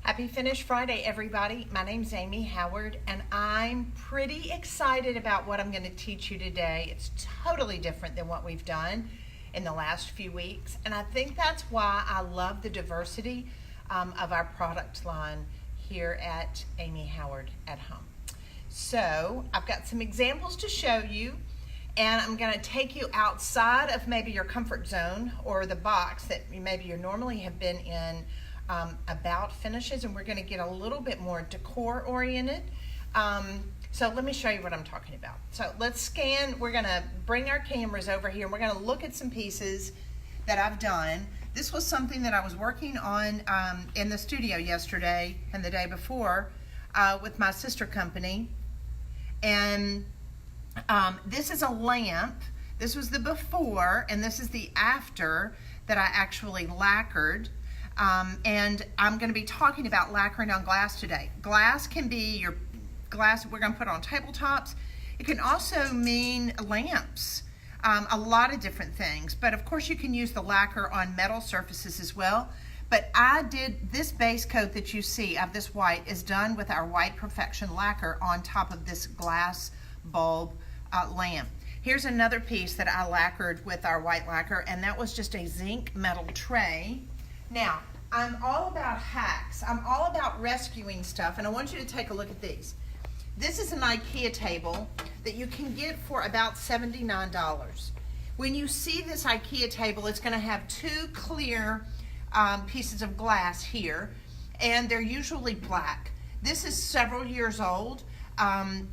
Happy Finish Friday, everybody. My name's Amy Howard, and I'm pretty excited about what I'm going to teach you today. It's totally different than what we've done in the last few weeks, and I think that's why I love the diversity of our product line here at Amy Howard at Home. So I've got some examples to show you, and I'm going to take you outside of maybe your comfort zone or the box that maybe you normally have been in about finishes, and we're going to get a little bit more decor oriented. So let me show you what I'm talking about. So let's scan. We're going to bring our cameras over here, and we're going to look at some pieces that I've done. This was something that I was working on in the studio yesterday and the day before with my sister company. And this is a lamp. This was the before, and this is the after that I actually lacquered. And I'm going to be talking about lacquering on glass today. Glass can be your glass we're going to put on tabletops. It can also mean lamps, a lot of different things. But of course you can use the lacquer on metal surfaces as well. But I did this base coat that you see of this white is done with our White Perfection lacquer on top of this glass bulb lamp. Here's another piece that I lacquered with our white lacquer, and that was just a zinc metal tray. Now, I'm all about hacks. I'm all about rescuing stuff, and I want you to take a look at these. This is an IKEA table that you can get for about $79. When you see this IKEA table, it's going to have two clear pieces of glass here, and they're usually black. This is several years old, and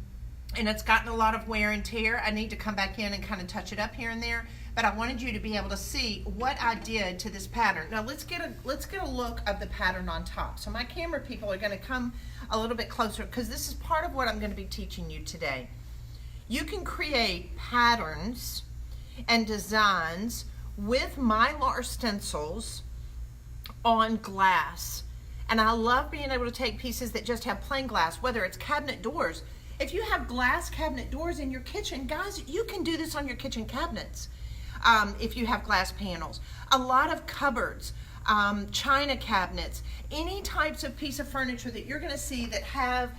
it's gotten a lot of wear and tear. I need to come back in and kind of touch it up here and there. But I wanted you to be able to see what I did to this pattern. Now let's get a look of the pattern on top. So my camera people are going to come a little bit closer because this is part of what I'm going to be teaching you today. You can create patterns and designs with Mylar stencils on glass. And I love being able to take pieces that just have plain glass, whether it's cabinet doors. If you have glass cabinet doors in your kitchen, guys, you can do this on your kitchen cabinets. If you have glass panels, a lot of cupboards, china cabinets, any types of piece of furniture that you're going to see that have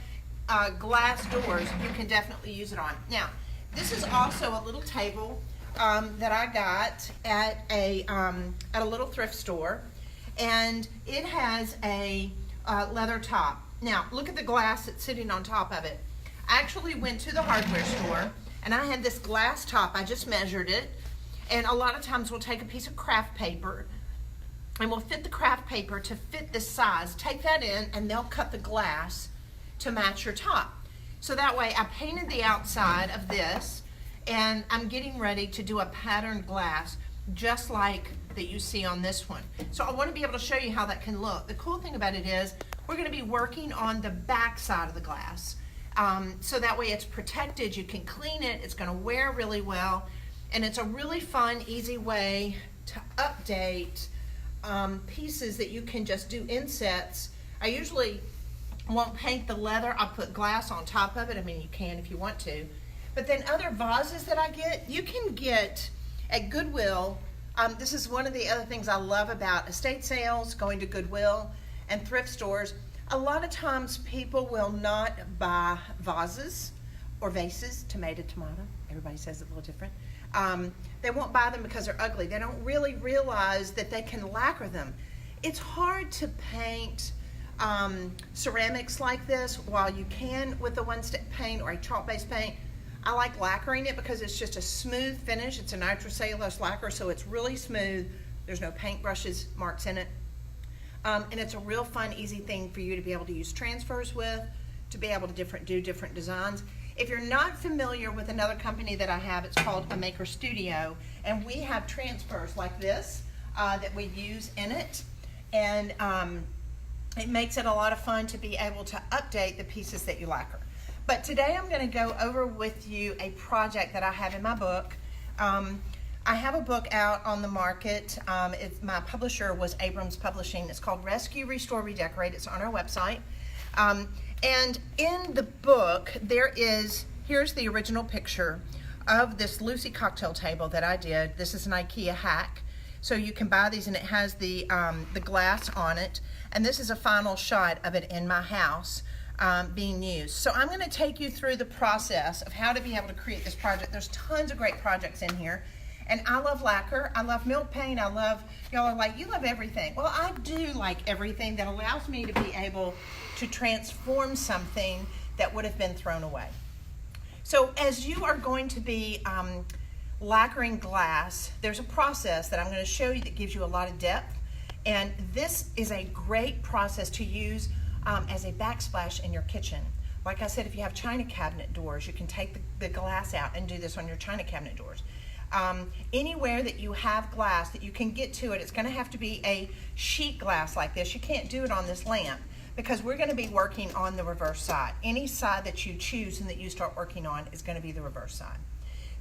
glass doors, you can definitely use it on. Now, this is also a little table that I got at a little thrift store, and it has a leather top. Now, look at the glass that's sitting on top of it. I actually went to the hardware store, and I had this glass top. I just measured it. And a lot of times we'll take a piece of craft paper and we'll fit the craft paper to fit this size. Take that in and they'll cut the glass to match your top. So that way I painted the outside of this, and I'm getting ready to do a patterned glass just like that you see on this one. So I want to be able to show you how that can look. The cool thing about it is we're going to be working on the back side of the glass. So that way it's protected, you can clean it, it's going to wear really well. And it's a really fun, easy way to update pieces that you can just do insets. I usually won't paint the leather. I'll put glass on top of it. I mean, you can if you want to. But then other vases that I get, you can get at Goodwill. This is one of the other things I love about estate sales, going to Goodwill and thrift stores. A lot of times people will not buy vases or vases, tomato, everybody says it a little different. They won't buy them because they're ugly. They don't really realize that they can lacquer them. It's hard to paint ceramics like this while you can with a one-step paint or a chalk-based paint. I like lacquering it because it's just a smooth finish. It's a nitrocellulose lacquer, so it's really smooth. There's no paintbrushes marks in it. And it's a real fun, easy thing for you to be able to use transfers with, to be able to do different designs. If you're not familiar with another company that I have, it's called A Maker Studio, and we have transfers like this that we use in it, and it makes it a lot of fun to be able to update the pieces that you lacquer. But today I'm going to go over with you a project that I have in my book. I have a book out on the market. My publisher was Abrams Publishing. It's called Rescue, Restore, Redecorate. It's on our website. And in the book, here's the original picture of this Lucy cocktail table that I did. This is an IKEA hack. So you can buy these, and it has the glass on it. And this is a final shot of it in my house being used. So I'm going to take you through the process of how to be able to create this project. There's tons of great projects in here. And I love lacquer, I love milk paint, I love, y'all are like, you love everything. Well, I do like everything that allows me to be able to transform something that would have been thrown away. So as you are going to be lacquering glass, there's a process that I'm going to show you that gives you a lot of depth. And this is a great process to use as a backsplash in your kitchen. Like I said, if you have china cabinet doors, you can take the glass out and do this on your china cabinet doors. Anywhere that you have glass that you can get to it, it's going to have to be a sheet glass like this. You can't do it on this lamp because we're going to be working on the reverse side. Any side that you choose and that you start working on is going to be the reverse side.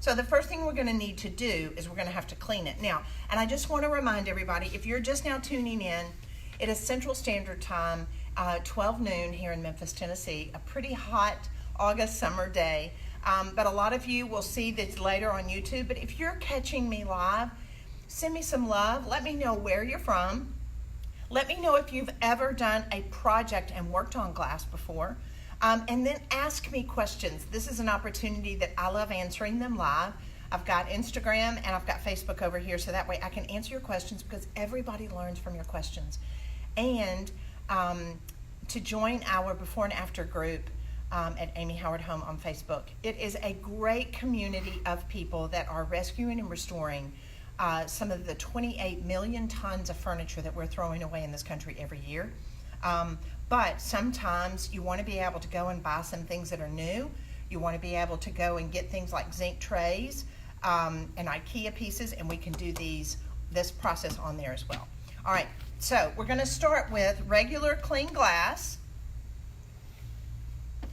So the first thing we're going to need to do is we're going to have to clean it. Now, and I just want to remind everybody, if you're just now tuning in, it is Central Standard Time, 12 noon here in Memphis, Tennessee, a pretty hot August summer day. But a lot of you will see this later on YouTube. But if you're catching me live, send me some love. Let me know where you're from. Let me know if you've ever done a project and worked on glass before. And then ask me questions. This is an opportunity that I love answering them live. I've got Instagram and I've got Facebook over here, so that way I can answer your questions because everybody learns from your questions. And to join our before and after group, at Amy Howard Home on Facebook. It is a great community of people that are rescuing and restoring some of the 28 million tons of furniture that we're throwing away in this country every year. But sometimes you want to be able to go and buy some things that are new. You want to be able to go and get things like zinc trays and IKEA pieces, and we can do this process on there as well. All right, so we're going to start with regular clean glass.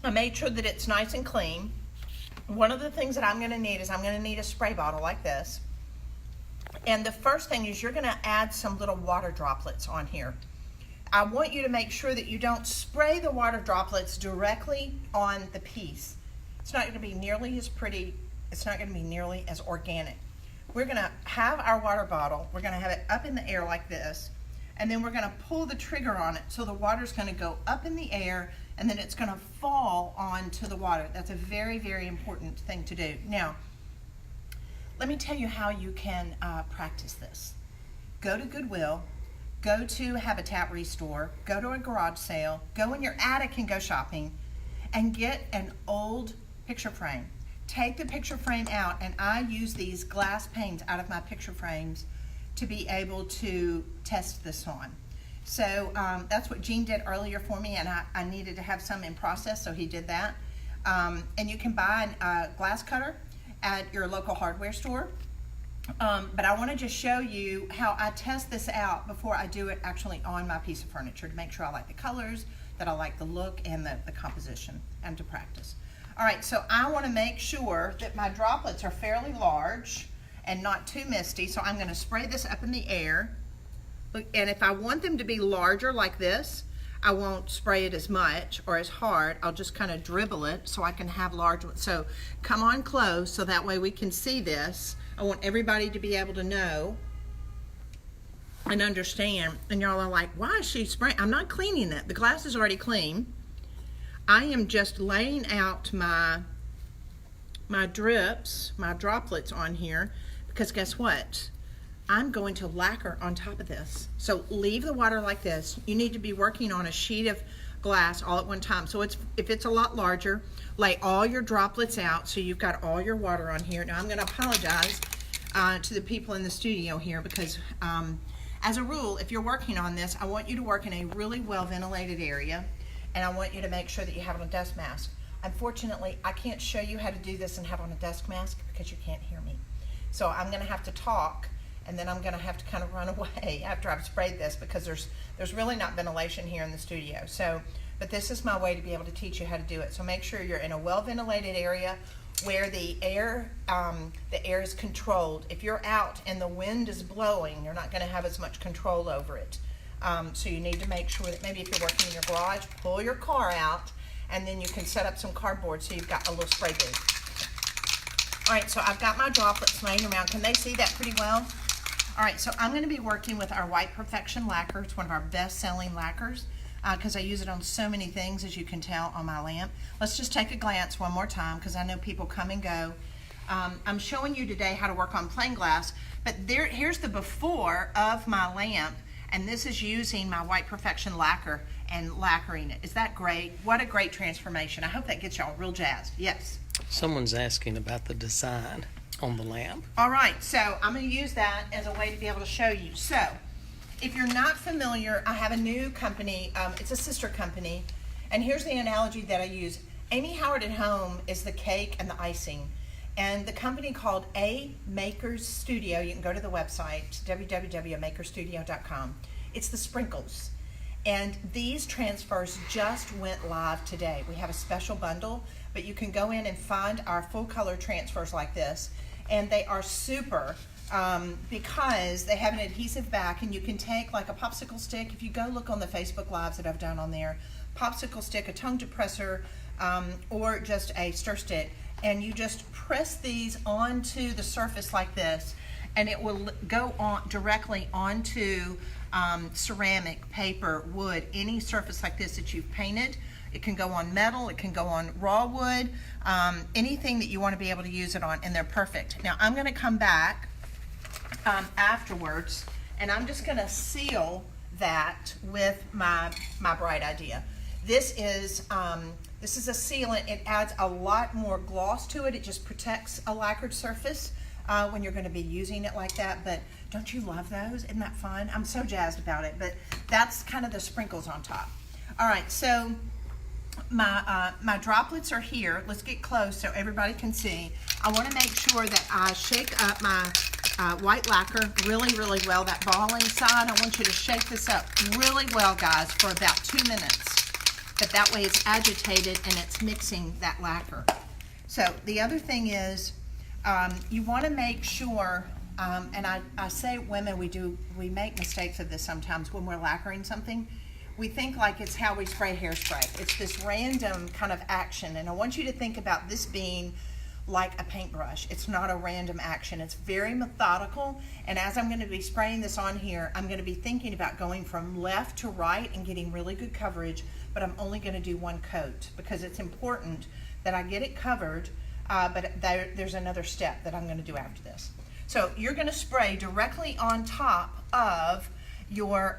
I made sure that it's nice and clean. One of the things that I'm going to need is I'm going to need a spray bottle like this. And the first thing is you're going to add some little water droplets on here. I want you to make sure that you don't spray the water droplets directly on the piece. It's not going to be nearly as pretty. It's not going to be nearly as organic. We're going to have our water bottle. We're going to have it up in the air like this. And then we're going to pull the trigger on it so the water's going to go up in the air and then it's going to fall onto the water. That's a very, very important thing to do. Now, let me tell you how you can practice this. Go to Goodwill, go to Habitat Restore, go to a garage sale, go in your attic and go shopping, and get an old picture frame. Take the picture frame out, and I use these glass panes out of my picture frames to be able to test this on. So that's what Gene did earlier for me, and I needed to have some in process, so he did that. And you can buy a glass cutter at your local hardware store. But I want to just show you how I test this out before I do it actually on my piece of furniture to make sure I like the colors, that I like the look and the composition, and to practice. All right, so I want to make sure that my droplets are fairly large and not too misty, so I'm going to spray this up in the air. Look, and if I want them to be larger like this, I won't spray it as much or as hard. I'll just kind of dribble it so I can have large ones. So come on close so that way we can see this. I want everybody to be able to know and understand. And y'all are like, why is she spraying? I'm not cleaning it. The glass is already clean. I am just laying out my drips, my droplets on here, because guess what? I'm going to lacquer on top of this. So leave the water like this. You need to be working on a sheet of glass all at one time. So if it's a lot larger, lay all your droplets out so you've got all your water on here. Now I'm going to apologize to the people in the studio here because as a rule, if you're working on this, I want you to work in a really well ventilated area, and I want you to make sure that you have on a dust mask. Unfortunately, I can't show you how to do this and have on a dust mask because you can't hear me. So I'm going to have to talk, and then I'm going to have to kind of run away after I've sprayed this because there's really not ventilation here in the studio. So, but this is my way to be able to teach you how to do it. So make sure you're in a well-ventilated area where the air is controlled. If you're out and the wind is blowing, you're not going to have as much control over it. So you need to make sure that maybe if you're working in your garage, pull your car out, and then you can set up some cardboard so you've got a little spray booth. All right, so I've got my droplets laying around. Can they see that pretty well? All right, so I'm going to be working with our White Perfection lacquer. It's one of our best-selling lacquers because I use it on so many things, as you can tell on my lamp. Let's just take a glance one more time because I know people come and go. I'm showing you today how to work on plain glass, but here's the before of my lamp, and this is using my White Perfection lacquer and lacquering it. Is that great? What a great transformation. I hope that gets y'all real jazzed. Yes? Someone's asking about the design on the lamp. All right, so I'm going to use that as a way to be able to show you. So, if you're not familiar, I have a new company. It's a sister company, and here's the analogy that I use. Amy Howard at Home is the cake and the icing, and the company called A Makers Studio. You can go to the website, www.makerstudio.com. It's the sprinkles, and these transfers just went live today. We have a special bundle, but you can go in and find our full color transfers like this. And they are super because they have an adhesive back, and you can take like a popsicle stick. If you go look on the Facebook Lives that I've done on there, popsicle stick, a tongue depressor, or just a stir stick, and you just press these onto the surface like this, and it will go on directly onto ceramic, paper, wood, any surface like this that you've painted. It can go on metal, it can go on raw wood, anything that you want to be able to use it on, and they're perfect. Now I'm going to come back afterwards, and I'm just going to seal that with my bright idea. This is a sealant. It adds a lot more gloss to it. It just protects a lacquered surface when you're going to be using it like that. But don't you love those? Isn't that fun? I'm so jazzed about it. But that's kind of the sprinkles on top. All right, so my droplets are here. Let's get close so everybody can see. I want to make sure that I shake up my white lacquer really, really well. That ball inside, I want you to shake this up really well, guys, for about 2 minutes. But that way it's agitated and it's mixing that lacquer. So the other thing is you want to make sure, and I say women, we make mistakes of this sometimes when we're lacquering something. We think like it's how we spray hairspray. It's this random kind of action, and I want you to think about this being like a paintbrush. It's not a random action. It's very methodical, and as I'm going to be spraying this on here, I'm going to be thinking about going from left to right and getting really good coverage, but I'm only going to do one coat because it's important that I get it covered, but there's another step that I'm going to do after this. So you're going to spray directly on top of your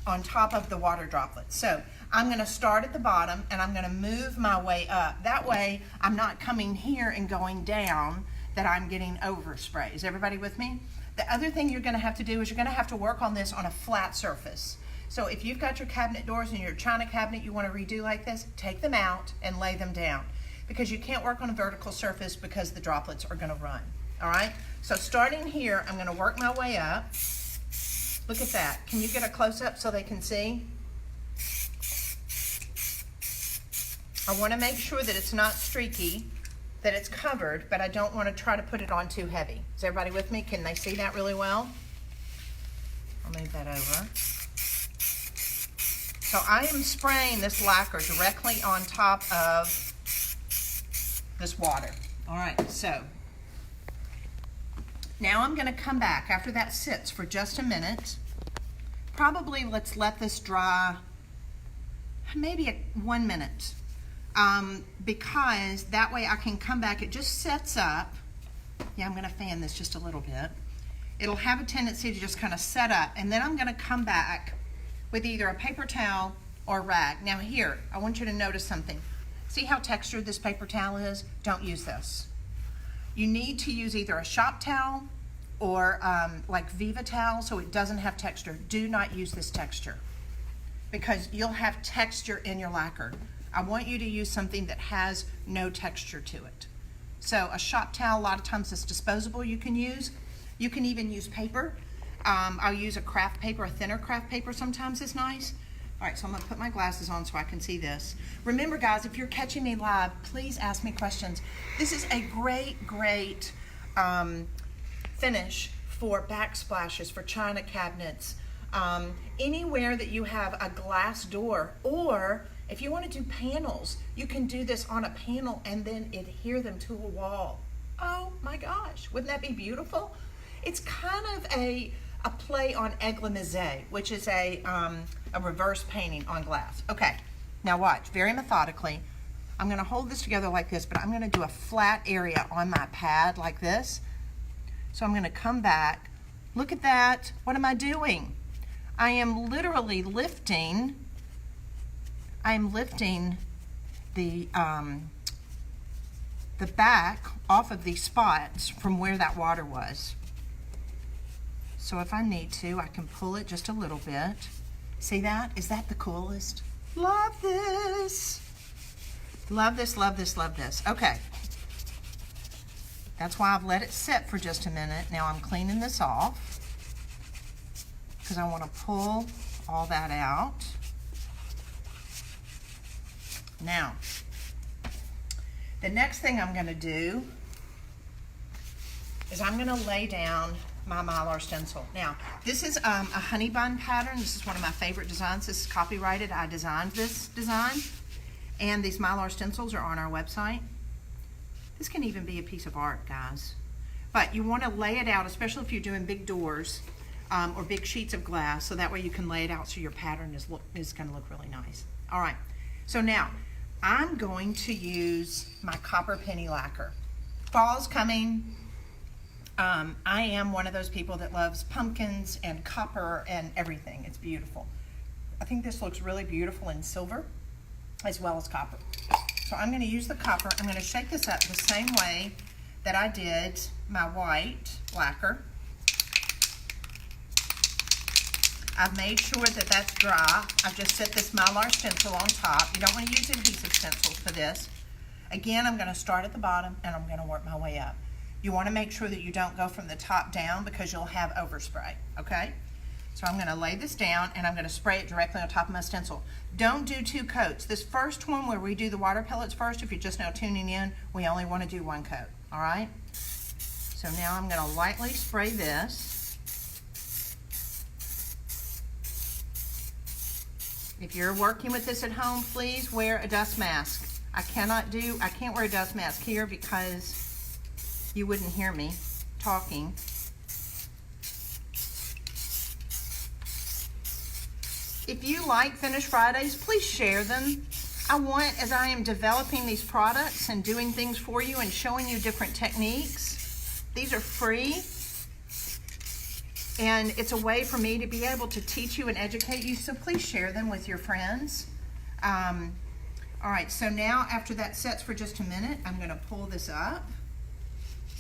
on top of the water droplets. So I'm going to start at the bottom and I'm going to move my way up. That way I'm not coming here and going down, that I'm getting overspray. Is everybody with me? The other thing you're going to have to do is you're going to have to work on this on a flat surface. So if you've got your cabinet doors and your china cabinet you want to redo like this, take them out and lay them down, because you can't work on a vertical surface because the droplets are going to run. All right, so starting here, I'm going to work my way up. Look at that. Can you get a close-up so they can see? I want to make sure that it's not streaky, that it's covered, but I don't want to try to put it on too heavy. Is everybody with me? Can they see that really well? I'll move that over. So I am spraying this lacquer directly on top of this water. All right, so now I'm going to come back after that sits for just a minute. Probably let's let this dry maybe 1 minute, because that way I can come back. It just sets up. Yeah, I'm going to fan this just a little bit. It'll have a tendency to just kind of set up, and then I'm going to come back with either a paper towel or a rag. Now here, I want you to notice something. See how textured this paper towel is? Don't use this. You need to use either a shop towel or like Viva towel so it doesn't have texture. Do not use this texture because you'll have texture in your lacquer. I want you to use something that has no texture to it. So a shop towel, a lot of times it's disposable you can use. You can even use paper. I'll use a craft paper, a thinner craft paper sometimes is nice. All right, so I'm gonna put my glasses on so I can see this. Remember guys, if you're catching me live, please ask me questions. This is a great, great finish for backsplashes, for china cabinets, anywhere that you have a glass door, or if you want to do panels, you can do this on a panel and then adhere them to a wall. Oh my gosh, wouldn't that be beautiful? It's kind of a play on église, which is a reverse painting on glass. Okay, now watch, very methodically. I'm gonna hold this together like this, but I'm gonna do a flat area on my pad like this. So I'm gonna come back. Look at that. What am I doing? I am literally lifting, the back off of these spots from where that water was. So if I need to, I can pull it just a little bit. See that? Is that the coolest? Love this. Love this, love this, love this. Okay. That's why I've let it sit for just a minute. Now I'm cleaning this off because I want to pull all that out. Now, the next thing I'm going to do is I'm going to lay down my Mylar stencil. Now, this is a honey bun pattern. This is one of my favorite designs. This is copyrighted. I designed this design. And these Mylar stencils are on our website. This can even be a piece of art, guys. But you want to lay it out, especially if you're doing big doors or big sheets of glass, so that way you can lay it out so your pattern is going to look really nice. All right, so now I'm going to use my copper penny lacquer. Fall's coming. I am one of those people that loves pumpkins and copper and everything. It's beautiful. I think this looks really beautiful in silver as well as copper. So I'm going to use the copper. I'm going to shake this up the same way that I did my white lacquer. I've made sure that that's dry. I've just set this Mylar stencil on top. You don't want to use adhesive stencils for this. Again, I'm going to start at the bottom and I'm going to work my way up. You want to make sure that you don't go from the top down because you'll have overspray, okay? So I'm going to lay this down and I'm going to spray it directly on top of my stencil. Don't do 2 coats. This first one where we do the water pellets first, if you're just now tuning in, we only want to do 1 coat, all right? So now I'm going to lightly spray this. If you're working with this at home, please wear a dust mask. I can't wear a dust mask here because you wouldn't hear me talking. If you like Finish Fridays, please share them. I want, as I am developing these products and doing things for you and showing you different techniques, these are free. And it's a way for me to be able to teach you and educate you, so please share them with your friends. All right, so now after that sets for just a minute, I'm gonna pull this up.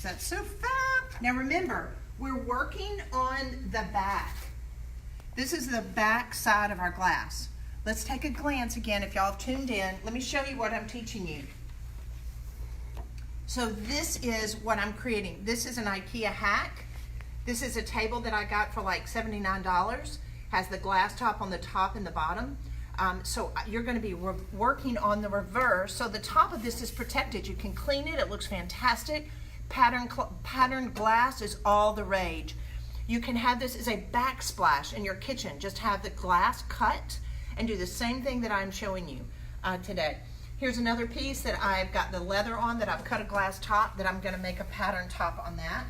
That's so fab. Now remember, we're working on the back. This is the back side of our glass. Let's take a glance again. If y'all have tuned in, let me show you what I'm teaching you. So this is what I'm creating. This is an IKEA hack. This is a table that I got for like $79. Has the glass top on the top and the bottom. So you're going to be working on the reverse. So the top of this is protected. You can clean it. It looks fantastic. Patterned glass is all the rage. You can have this as a backsplash in your kitchen. Just have the glass cut and do the same thing that I'm showing you today. Here's another piece that I've got the leather on that I've cut a glass top that I'm going to make a pattern top on that.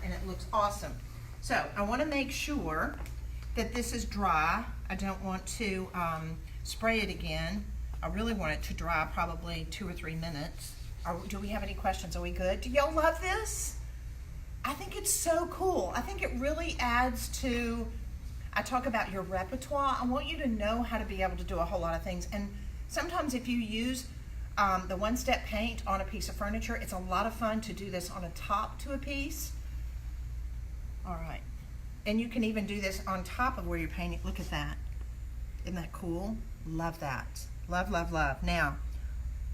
And it looks awesome. So I want to make sure that this is dry. I don't want to spray it again. I really want it to dry probably 2 or 3 minutes. Do we have any questions? Are we good? Do y'all love this? I think it's so cool. I think it really adds to, I talk about your repertoire. I want you to know how to be able to do a whole lot of things. And sometimes if you use the one-step paint on a piece of furniture, it's a lot of fun to do this on a top to a piece. All right. And you can even do this on top of where you're painting. Look at that. Isn't that cool? Love that. Love, love, love. Now,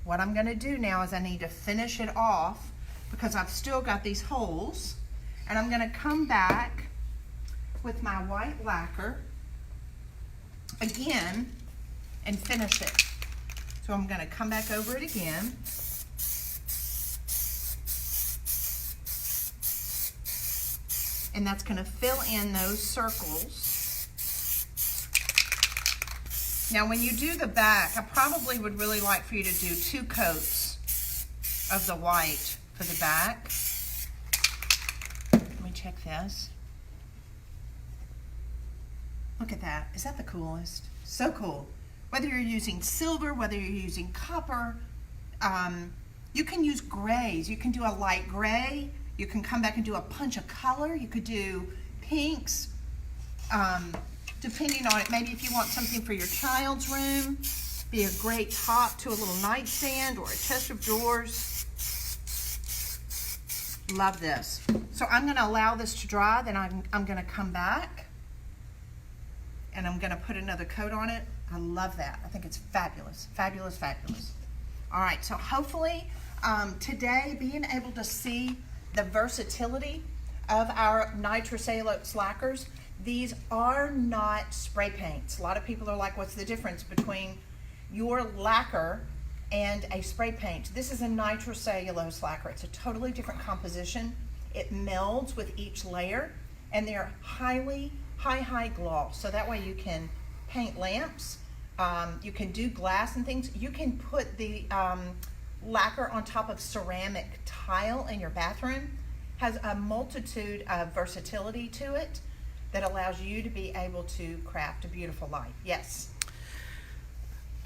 what I'm going to do now is I need to finish it off because I've still got these holes. And I'm going to come back with my white lacquer again and finish it. So I'm going to come back over it again. And that's going to fill in those circles. Now when you do the back, I probably would really like for you to do 2 coats of the white for the back. Let me check this. Look at that. Is that the coolest? So cool. Whether you're using silver, whether you're using copper, you can use grays. You can do a light gray. You can come back and do a punch of color. You could do pinks, depending on it. Maybe if you want something for your child's room, be a great top to a little nightstand or a chest of drawers. Love this. So I'm going to allow this to dry, then I'm going to come back and I'm going to put another coat on it. I love that. I think it's fabulous, fabulous, fabulous. All right, so hopefully today being able to see the versatility of our nitrocellulose lacquers. These are not spray paints. A lot of people are like, what's the difference between your lacquer and a spray paint? This is a nitrocellulose lacquer. It's a totally different composition. It melds with each layer, and they're high gloss. So that way you can paint lamps, you can do glass and things. You can put the lacquer on top of ceramic tile in your bathroom. Has a multitude of versatility to it that allows you to be able to craft a beautiful light. Yes?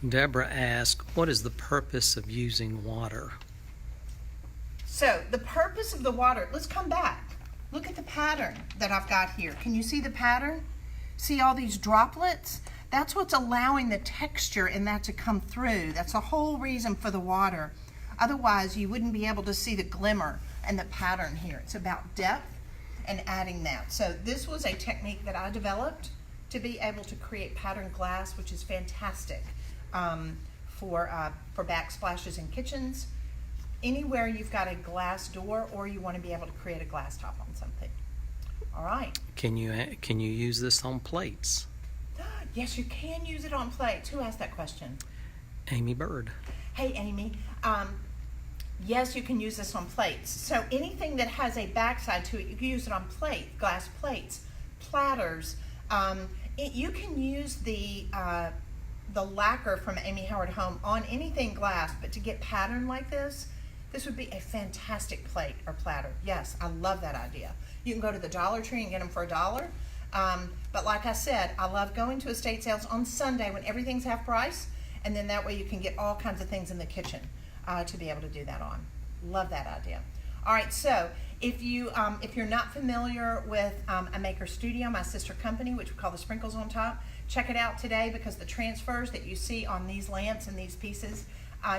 Deborah asked, what is the purpose of using water? So the purpose of the water, let's come back. Look at the pattern that I've got here. Can you see the pattern? See all these droplets? That's what's allowing the texture in that to come through. That's the whole reason for the water. Otherwise, you wouldn't be able to see the glimmer and the pattern here. It's about depth and adding that. So this was a technique that I developed to be able to create patterned glass, which is fantastic for backsplashes in kitchens. Anywhere you've got a glass door or you want to be able to create a glass top on something. All right. Can you use this on plates? Yes, you can use it on plates. Who asked that question? Amy Bird. Hey, Amy. Yes, you can use this on plates. So anything that has a backside to it, you can use it on glass plates, platters. You can use the lacquer from Amy Howard Home on anything glass, but to get pattern like this would be a fantastic plate or platter. Yes, I love that idea. You can go to the Dollar Tree and get them for $1. But like I said, I love going to estate sales on Sunday when everything's half price, and then that way you can get all kinds of things in the kitchen to be able to do that on. Love that idea. All right, so if you're not familiar with a Maker Studio, my sister company, which we call the Sprinkles on Top, check it out today because the transfers that you see on these lamps and these pieces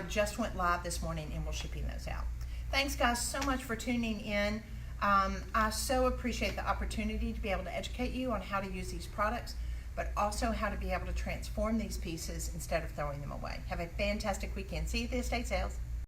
just went live this morning, and we're shipping those out. Thanks, guys, so much for tuning in. I so appreciate the opportunity to be able to educate you on how to use these products, but also how to be able to transform these pieces instead of throwing them away. Have a fantastic weekend. See you at the estate sales.